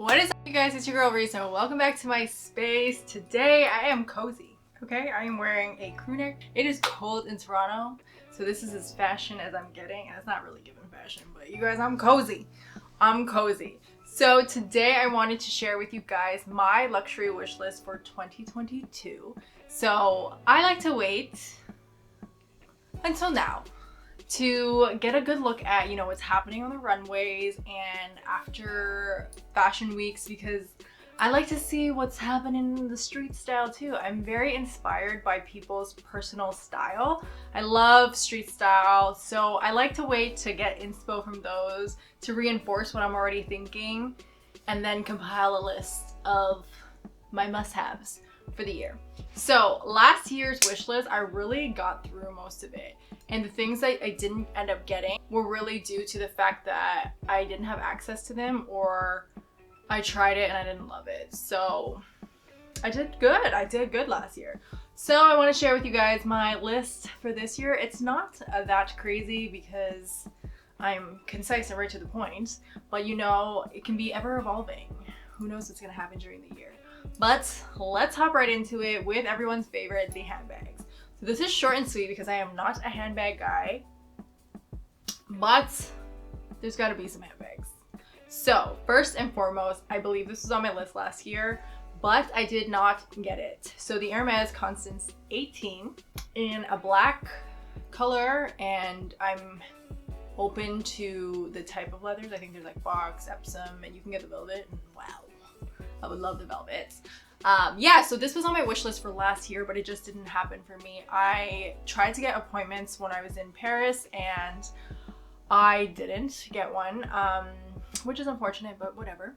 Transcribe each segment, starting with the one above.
What is up, you guys? It's your girl Reese and welcome back to my space. Today I am cozy, okay? I am wearing a crew neck. It is cold in Toronto, so this is as fashion as I'm getting, and it's not really giving fashion, but you guys, I'm cozy. I'm cozy. So today I wanted to share with you guys my luxury wish list for 2022. So I like to wait until now to get a good look at, you know, what's happening on the runways and after fashion weeks, because I like to see what's happening in the street style too. I'm very inspired by people's personal style. I love street style, so I like to wait to get inspo from those to reinforce what I'm already thinking and then compile a list of my must-haves for the year. So last year's wish list, I really got through most of it. And the things that I didn't end up getting were really due to the fact that I didn't have access to them, or I tried it and I didn't love it. So I did good. I did good last year. So I want to share with you guys my list for this year. It's not that crazy because I'm concise and right to the point, but you know, it can be ever evolving. Who knows what's going to happen during the year. But let's hop right into it with everyone's favorite, the handbags. So this is short and sweet because I am not a handbag guy, but there's got to be some handbags. So first and foremost, I believe this was on my list last year, but I did not get it. So the Hermes Constance 18 in a black color, and I'm open to the type of leathers. I think there's like Fox, Epsom, and you can get the velvet. And wow, I would love the velvets. Yeah, so this was on my wish list for last year, but it just didn't happen for me. I tried to get appointments when I was in Paris and I didn't get one, which is unfortunate, but whatever.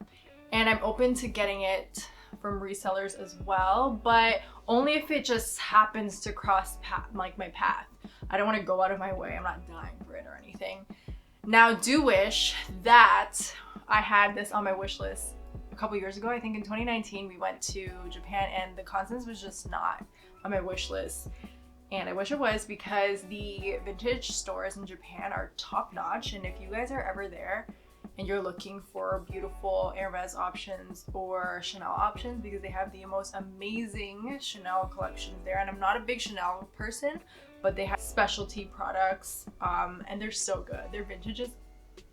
And I'm open to getting it from resellers as well, but only if it just happens to cross my path. I don't want to go out of my way. I'm not dying for it or anything. Now, do wish that I had this on my wish list a couple years ago. I think in 2019 we went to Japan and the Constance was just not on my wish list, and I wish it was, because the vintage stores in Japan are top notch. And if you guys are ever there and you're looking for beautiful Hermes options or Chanel options, because they have the most amazing Chanel collections there, and I'm not a big Chanel person, but they have specialty products, and they're so good. Their vintage is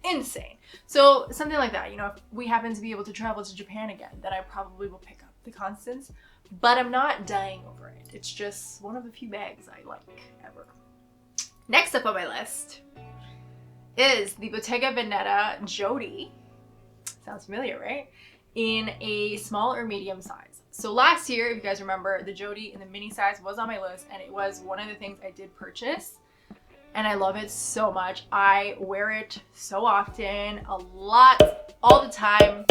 insane. So something like that, you know, if we happen to be able to travel to Japan again, then I probably will pick up the Constance, but I'm not dying over it. It's just one of the few bags I like ever. Next up on my list is the Bottega Veneta Jody. Sounds familiar, right? In a small or medium size. So last year, if you guys remember, the Jody in the mini size was on my list, and it was one of the things I did purchase. And I love it so much. I wear it so often, a lot, all the time.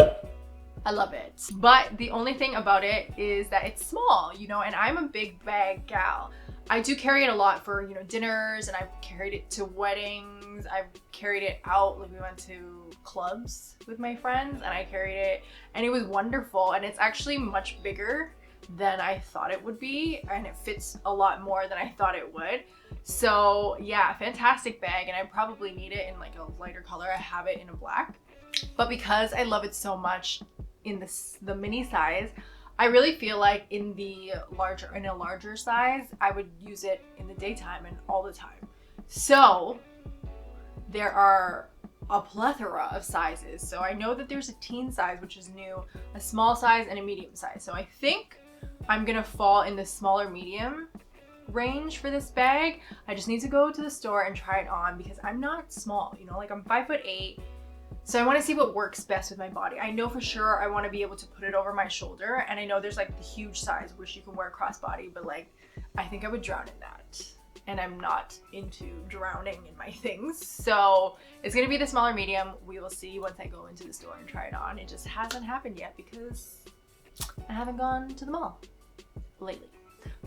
I love it. But the only thing about it is that it's small, you know, and I'm a big bag gal. I do carry it a lot for, you know, dinners, and I've carried it to weddings. I've carried it out, like we went to clubs with my friends and I carried it, and it was wonderful. And it's actually much bigger than I thought it would be, and it fits a lot more than I thought it would. So yeah, fantastic bag, and I probably need it in like a lighter color. I have it in a black, but because I love it so much in the mini size, I really feel like in a larger size, I would use it in the daytime and all the time. So there are a plethora of sizes. So I know that there's a teen size, which is new, a small size, and a medium size. So I think I'm gonna fall in the smaller medium range for this bag. I just need to go to the store and try it on, because I'm not small, you know, like I'm 5'8". So I want to see what works best with my body. I know for sure I want to be able to put it over my shoulder, and I know there's like the huge size which you can wear crossbody, but like I think I would drown in that, and I'm not into drowning in my things. So it's gonna be the smaller medium. We will see once I go into the store and try it on. It just hasn't happened yet because I haven't gone to the mall lately.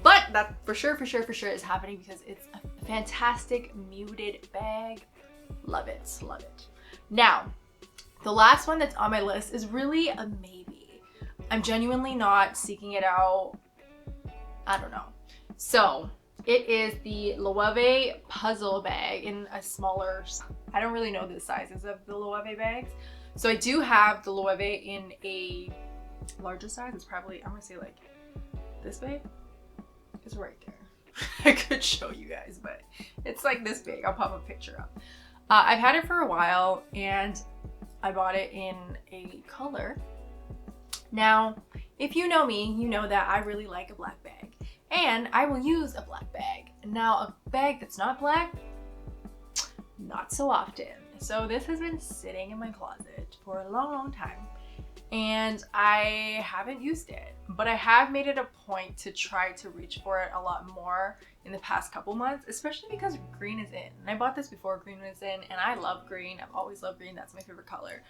But that for sure is happening, because it's a fantastic muted bag. Love it, love it. Now, the last one that's on my list is really a maybe. I'm genuinely not seeking it out. I don't know. So it is the Loewe puzzle bag in a smaller, I don't really know the sizes of the Loewe bags. So I do have the Loewe in a larger size. It's probably, I'm gonna say like this big. It's right there. I could show you guys, but it's like this big. I'll pop a picture up. I've had it for a while and I bought it in a color. Now, if you know me, you know that I really like a black bag and I will use a black bag. Now, a bag that's not black, not so often. So this has been sitting in my closet for a long, long time and I haven't used it, but I have made it a point to try to reach for it a lot more in the past couple months, especially because green is in. And I bought this before green was in and I love green. I've always loved green. That's my favorite color.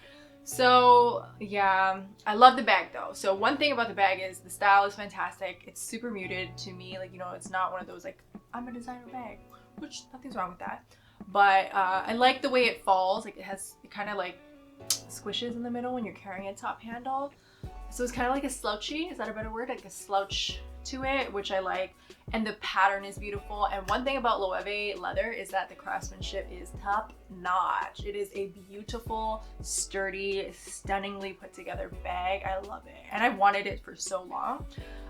So yeah, I love the bag though. So one thing about the bag is the style is fantastic. It's super muted to me. Like, you know, it's not one of those like, I'm a designer bag, which nothing's wrong with that. But I like the way it falls. Like it kind of like squishes in the middle when you're carrying a top handle. So it's kind of like a slouchy, is that a better word? Like a slouch to it, which I like. And the pattern is beautiful. And one thing about Loewe leather is that the craftsmanship is top notch. It is a beautiful, sturdy, stunningly put together bag. I love it. And I've wanted it for so long.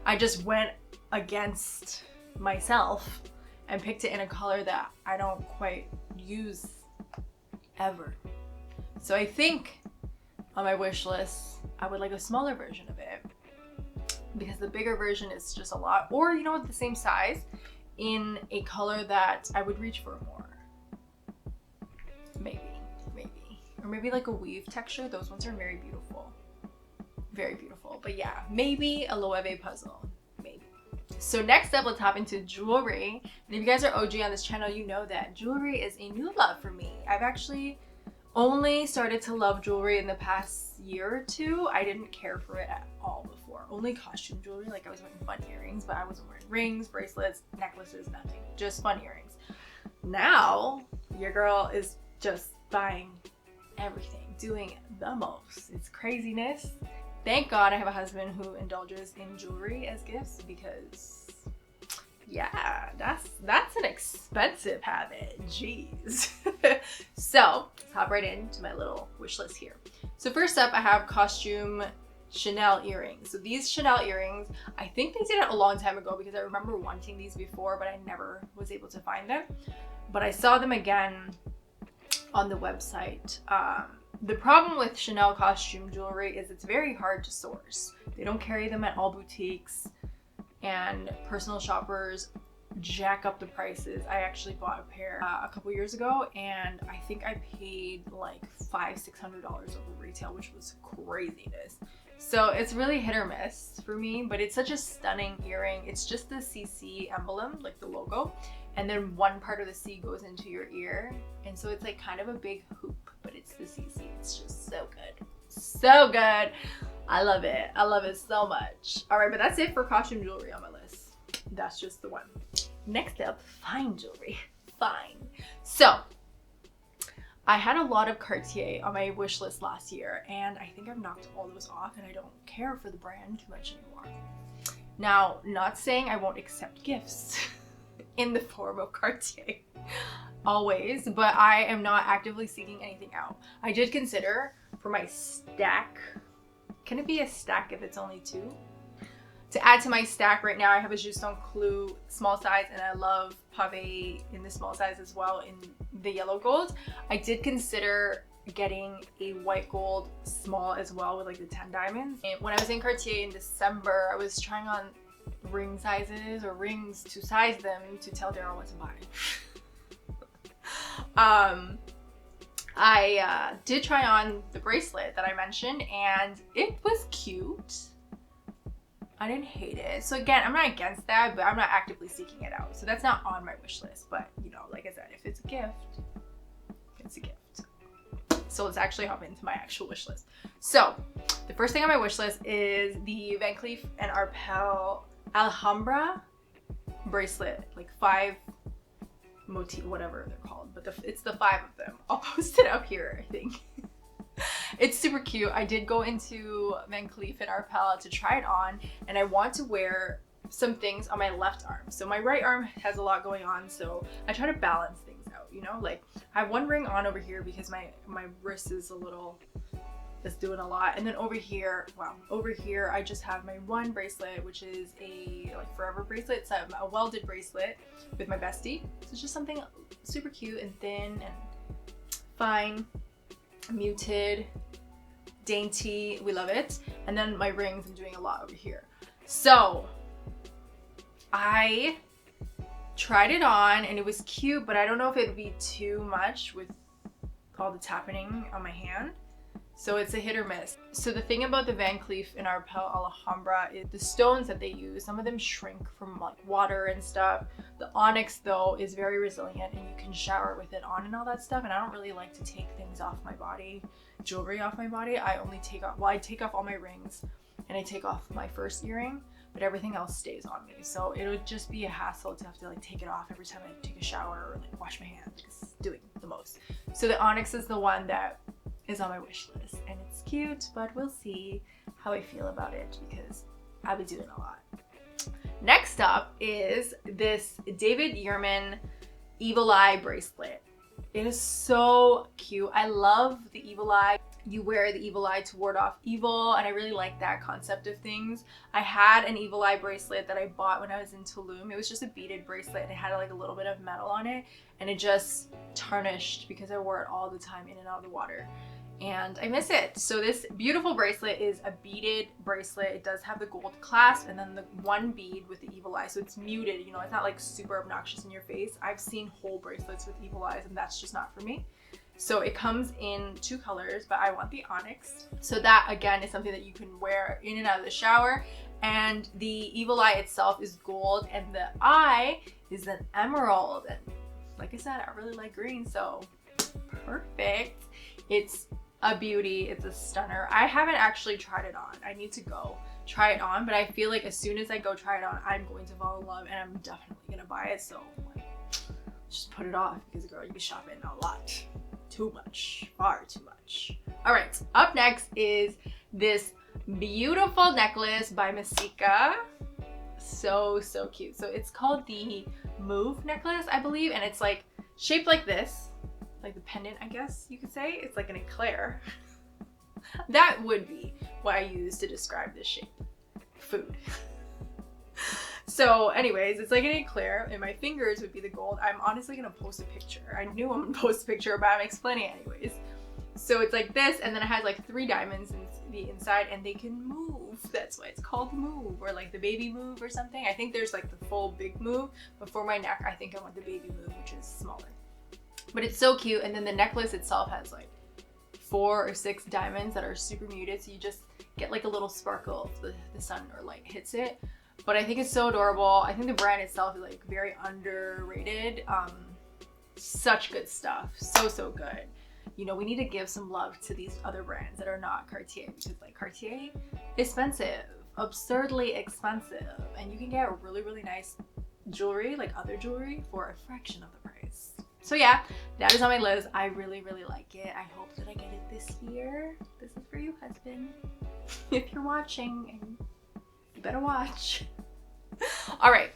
I just went against myself and picked it in a color that I don't quite use ever. So I think on my wish list, I would like a smaller version of it because the bigger version is just a lot, or you know, the same size in a color that I would reach for more. Maybe, or maybe like a weave texture. Those ones are very beautiful, very beautiful. But yeah, maybe a Loewe puzzle, maybe. So next up, let's hop into jewelry. And if you guys are OG on this channel, you know that jewelry is a new love for me. I've actually only started to love jewelry in the past year or two. I didn't care for it at all before. Only costume jewelry, like I was wearing fun earrings, but I wasn't wearing rings, bracelets, necklaces, nothing. Just fun earrings. Now, your girl is just buying everything, doing the most. It's craziness. Thank God I have a husband who indulges in jewelry as gifts because yeah, that's an expensive habit. Jeez. So let's hop right into my little wish list here. So first up, I have costume Chanel earrings. So these Chanel earrings, I think they did it a long time ago because I remember wanting these before, but I never was able to find them. But I saw them again on the website. The problem with Chanel costume jewelry is it's very hard to source. They don't carry them at all boutiques, and personal shoppers jack up the prices. I actually bought a pair a couple years ago and I think I paid like $500-600 over retail, which was craziness. So it's really hit or miss for me, but it's such a stunning earring. It's just the CC emblem, like the logo, and then one part of the C goes into your ear, and so it's like kind of a big hoop, but it's the CC. It's just so good. So good. I love it. I love it so much. All right, but that's it for costume jewelry on my list. That's just the one. Next up, fine jewelry. Fine. So I had a lot of Cartier on my wish list last year, and I think I've knocked all those off, and I don't care for the brand too much anymore. Now, not saying I won't accept gifts in the form of Cartier always, but I am not actively seeking anything out. I did consider for my stack. Can it be a stack if it's only two? To add to my stack right now, I have a Justin Clou small size, and I love Pave in the small size as well in the yellow gold. I did consider getting a white gold small as well with like the 10 diamonds. And when I was in Cartier in December, I was trying on ring sizes or rings to size them to tell Daryl what to buy. I did try on the bracelet that I mentioned, and it was cute. I didn't hate it. So again, I'm not against that, but I'm not actively seeking it out. So that's not on my wish list. But you know, like I said, if it's a gift, it's a gift. So let's actually hop into my actual wish list. So the first thing on my wish list is the Vancleef and Arpel Alhambra bracelet, like 5 motif, whatever they're called, but it's the 5 of them. I'll post it up here, I think. It's super cute. I did go into Vancleef and Arpel to try it on, and I want to wear some things on my left arm. So my right arm has a lot going on, so I try to balance things out, you know? Like, I have one ring on over here because my wrist is a little that's doing a lot. And then over here, wow, over here I just have my one bracelet, which is a like forever bracelet. It's a welded bracelet with my bestie. So it's just something super cute and thin and fine, muted, dainty. We love it. And then my rings, I'm doing a lot over here. So I tried it on and it was cute, but I don't know if it would be too much with all that's happening on my hand. So it's a hit or miss. So the thing about the Vancleef and Arpel Alhambra is the stones that they use, some of them shrink from like water and stuff. The onyx though is very resilient and you can shower with it on and all that stuff. And I don't really like to take things off my body, jewelry off my body. I only take off, well, I take off all my rings and I take off my first earring, but everything else stays on me. So it would just be a hassle to have to like take it off every time I take a shower or like wash my hands. It's doing the most. So the onyx is the one that is on my wish list and it's cute, but we'll see how I feel about it because I'll be doing a lot. Next up is this David Yerman Evil Eye bracelet. It is so cute. I love the evil eye. You wear the evil eye to ward off evil, and I really like that concept of things. I had an evil eye bracelet that I bought when I was in Tulum. It was just a beaded bracelet and it had like a little bit of metal on it and it just tarnished because I wore it all the time in and out of the water. And I miss it. So this beautiful bracelet is a beaded bracelet. It does have the gold clasp and then the one bead with the evil eye. So it's muted, you know, it's not like super obnoxious in your face. I've seen whole bracelets with evil eyes and that's just not for me. So it comes in two colors, but I want the onyx. So that again is something that you can wear in and out of the shower. And the evil eye itself is gold and the eye is an emerald. And like I said, I really like green, so perfect. It's a beauty. It's a stunner. I haven't actually tried it on. I need to go try it on, but I feel like as soon as I go try it on, I'm going to fall in love and I'm definitely gonna buy it. So like, just put it off because girl, you be shopping a lot. Too much. Far too much. All right, up next is this beautiful necklace by Masika. So cute. So it's called the Move necklace, I believe, and it's like shaped like this. Like the pendant, I guess you could say. It's like an eclair. That would be what I use to describe this shape. Food. So anyways, it's like an eclair and my fingers would be the gold. I'm honestly gonna post a picture. I knew I'm gonna post a picture, but I'm explaining it anyways. So it's like this and then it has like 3 diamonds in the inside and they can move. That's why it's called Move, or like the baby move or something. I think there's like the full big move, but for my neck, I think I want the baby move, which is smaller. But it's so cute. And then the necklace itself has like 4 or 6 diamonds that are super muted. So you just get like a little sparkle if the sun or light hits it. But I think it's so adorable. I think the brand itself is like very underrated. Such good stuff. So good. You know, we need to give some love to these other brands that are not Cartier, because like Cartier, expensive, absurdly expensive. And you can get really nice jewelry, like other jewelry, for a fraction of the price. So yeah, that is on my list. I really like it. I hope that I get it this year. This is for you, husband. If you're watching, and you better watch. All right,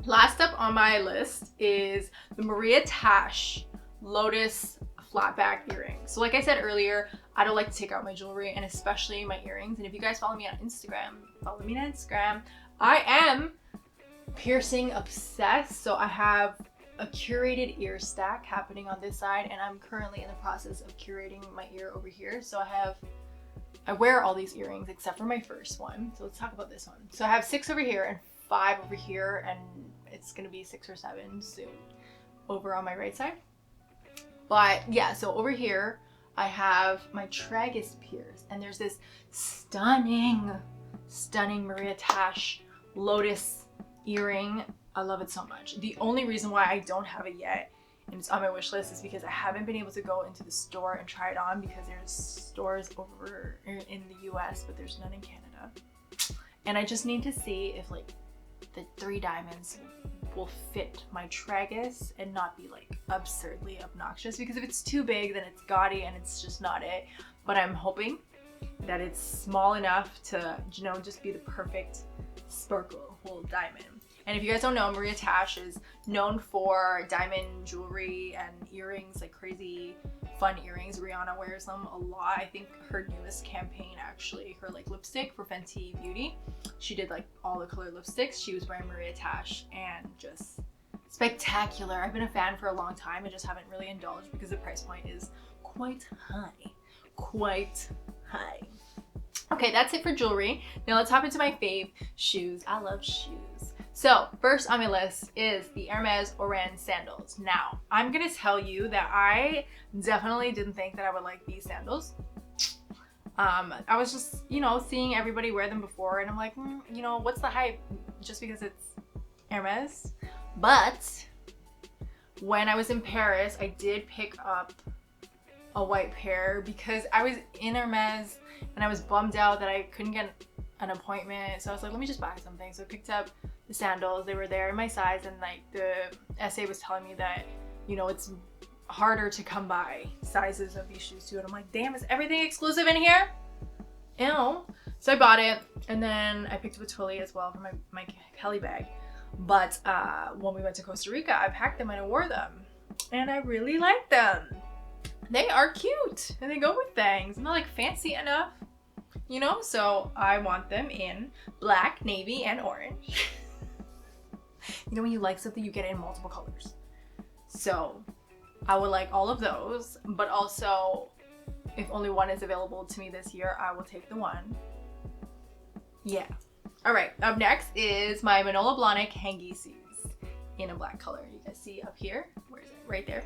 last up on my list is the Maria Tash Lotus Flatback earrings. So like I said earlier, I don't like to take out my jewelry and especially my earrings. And if you guys follow me on Instagram, I am piercing obsessed. So I have a curated ear stack happening on this side and I'm currently in the process of curating my ear over here. So I wear all these earrings except for my first one. So let's talk about this one. So I have 6 over here and 5 over here, and it's gonna be 6 or 7 soon over on my right side. But yeah, so over here I have my tragus pierced and there's this stunning Maria Tash Lotus earring. I love it so much. The only reason why I don't have it yet and it's on my wish list is because I haven't been able to go into the store and try it on because there's stores over in the US, but there's none in Canada. And I just need to see if like the 3 diamonds will fit my tragus and not be like absurdly obnoxious, because if it's too big then it's gaudy and it's just not it. But I'm hoping that it's small enough to, you know, just be the perfect sparkle whole diamond. And if you guys don't know, Maria Tash is known for diamond jewelry and earrings, like crazy fun earrings. Rihanna wears them a lot. I think her newest campaign, actually, her like lipstick for Fenty Beauty, she did like all the colored lipsticks. She was wearing Maria Tash, and just spectacular. I've been a fan for a long time. I just haven't really indulged because the price point is quite high. Quite high. Okay, that's it for jewelry. Now let's hop into my fave, shoes. I love shoes. So first on my list is the Hermes Oran sandals. Now, I'm gonna tell you that I definitely didn't think that I would like these sandals. I was just, you know, seeing everybody wear them before, and I'm like, you know, what's the hype just because it's Hermes? But when I was in Paris, I did pick up a white pair because I was in Hermes and I was bummed out that I couldn't get an appointment. So I was like, let me just buy something. So I picked up the sandals. They were there in my size, and like the essay was telling me that, you know, it's harder to come by sizes of these shoes too. And I'm like, damn, is everything exclusive in here? Ew. So I bought it, and then I picked up a Twilly as well for my Kelly bag. But when we went to Costa Rica, I packed them and I wore them, and I really like them. They are cute and they go with things. I'm not like fancy enough, you know? So I want them in black, navy, and orange. You know when you like something, you get it in multiple colors. So I would like all of those, but also if only one is available to me this year, I will take the one. Yeah. All right, up next is my Manolo Blahnik Hangiesis in a black color. You guys see up here, where is it? Right there.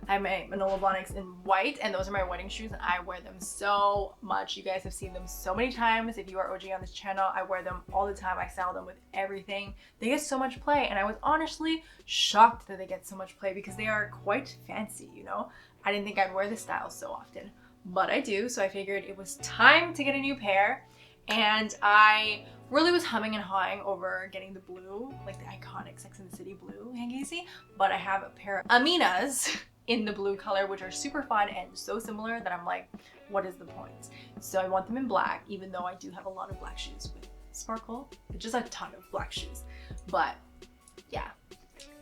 I have my Manolo Blahniks in white, and those are my wedding shoes, and I wear them so much. You guys have seen them so many times. If you are OG on this channel, I wear them all the time. I style them with everything. They get so much play, and I was honestly shocked that they get so much play because they are quite fancy, you know? I didn't think I'd wear this style so often, but I do, so I figured it was time to get a new pair, and I really was humming and hawing over getting the blue, like the iconic Sex and the City blue Hangisi, but I have a pair of Aminas in the blue color, which are super fun and so similar that I'm like, what is the point? So I want them in black, even though I do have a lot of black shoes with sparkle, just a ton of black shoes. But yeah,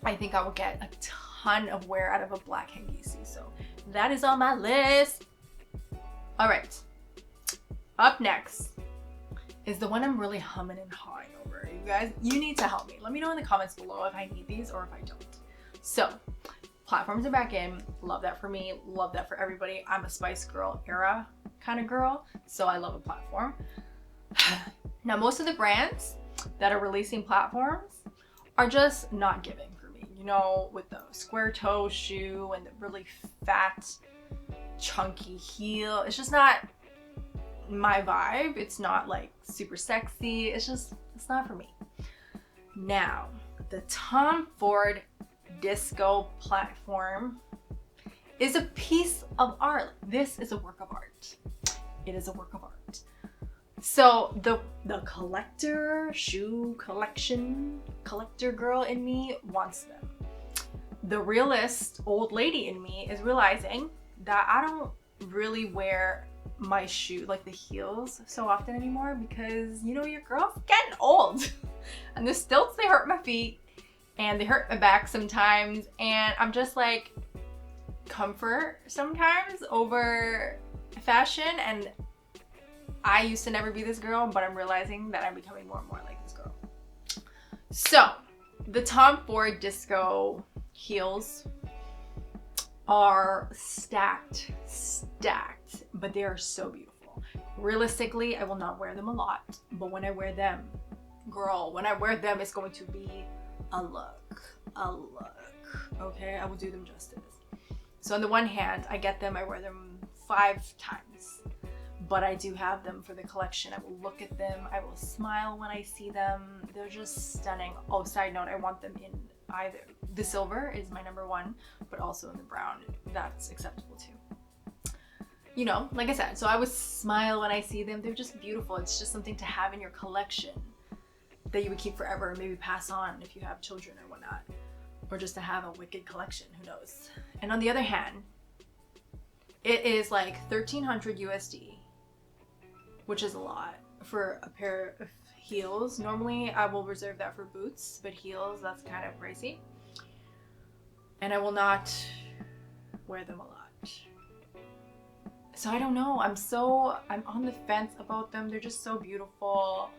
I think I will get a ton of wear out of a black Hangisi, so that is on my list. All right, up next is the one I'm really humming and hawing over. You guys, you need to help me. Let me know in the comments below if I need these or if I don't. So platforms are back in. Love that for me. Love that for everybody. I'm a Spice Girl era kind of girl, so I love a platform. Now, most of the brands that are releasing platforms are just not giving for me. You know, with the square toe shoe and the really fat, chunky heel. It's just not my vibe. It's not like super sexy. It's not for me. Now, the Tom Ford Disco platform is a piece of art. This is a work of art. It is a work of art. So the collector, shoe collection, collector girl in me wants them. The realist old lady in me is realizing that I don't really wear my shoe, like the heels, so often anymore because, you know, your girl's getting old. And the stilts, they hurt my feet and they hurt my back sometimes, and I'm just like, comfort sometimes over fashion. And I used to never be this girl, but I'm realizing that I'm becoming more and more like this girl. So the Tom Ford Disco heels are stacked, but they are so beautiful. Realistically, I will not wear them a lot, but when I wear them, girl, when I wear them, it's going to be a look, okay? I will do them justice. So on the one hand, I get them, I wear them 5 times, but I do have them for the collection. I will look at them, I will smile when I see them. They're just stunning. Oh, side note, I want them in either. The silver is my number 1, but also in the brown, that's acceptable too. You know, like I said, so I would smile when I see them. They're just beautiful. It's just something to have in your collection that you would keep forever and maybe pass on if you have children or whatnot, or just to have a wicked collection, who knows. And on the other hand, it is like 1,300 USD, which is a lot for a pair of heels. Normally I will reserve that for boots, but heels, that's kind of pricey. And I will not wear them a lot. So I don't know. I'm on the fence about them. They're just so beautiful.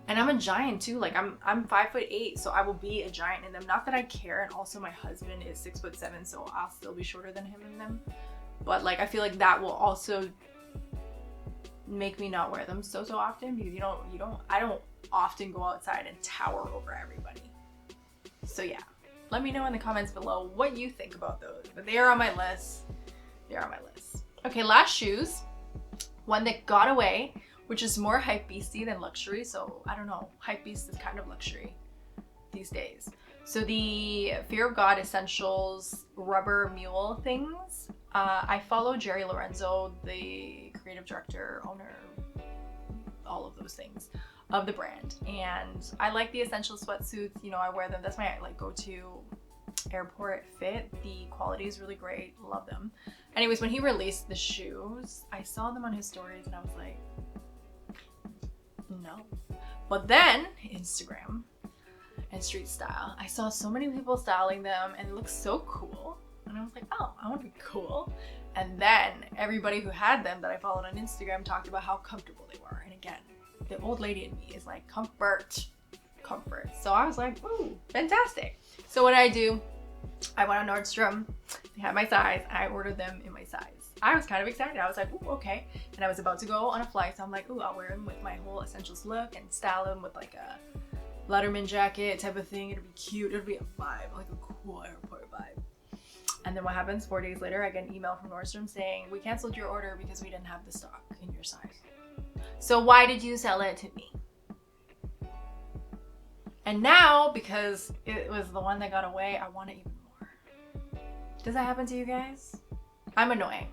And I'm a giant too. Like I'm 5'8", so I will be a giant in them. Not that I care. And also my husband is 6'7", so I'll still be shorter than him in them. But like I feel like that will also make me not wear them so often, because I don't often go outside and tower over everybody. So yeah, let me know in the comments below what you think about those. But they are on my list. They are on my list. Okay, last shoes. One that got away, which is more hypebeasty than luxury. So I don't know, hypebeast is kind of luxury these days. So the Fear of God Essentials rubber mule things. I follow Jerry Lorenzo, the creative director, owner, all of those things of the brand. And I like the essential sweatsuits. You know, I wear them. That's my like go-to airport fit. The quality is really great. Love them. Anyways, when he released the shoes, I saw them on his stories and I was like, no. But then Instagram and street style, I saw so many people styling them and it looks so cool. And I was like, oh, I want to be cool. And then everybody who had them that I followed on Instagram talked about how comfortable they were. And again, the old lady in me is like, comfort. So I was like, ooh, fantastic. So what did I do? I went on Nordstrom. They had my size. I ordered them in my size. I was kind of excited. I was like, ooh, okay. And I was about to go on a flight. So I'm like, ooh, I'll wear them with my whole essentials look and style them with like a Letterman jacket type of thing. It'll be cute. It'll be a vibe, like a cool airport vibe. And then what happens? 4 days later, I get an email from Nordstrom saying, we canceled your order because we didn't have the stock in your size. So why did you sell it to me? And now, because it was the one that got away, I want it even more. Does that happen to you guys? I'm annoying.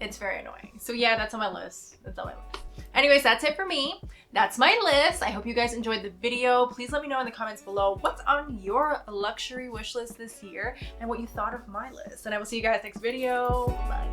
It's very annoying. So yeah, that's on my list. That's on my list. Anyways, that's it for me. That's my list. I hope you guys enjoyed the video. Please let me know in the comments below what's on your luxury wish list this year and what you thought of my list. And I will see you guys next video. Bye.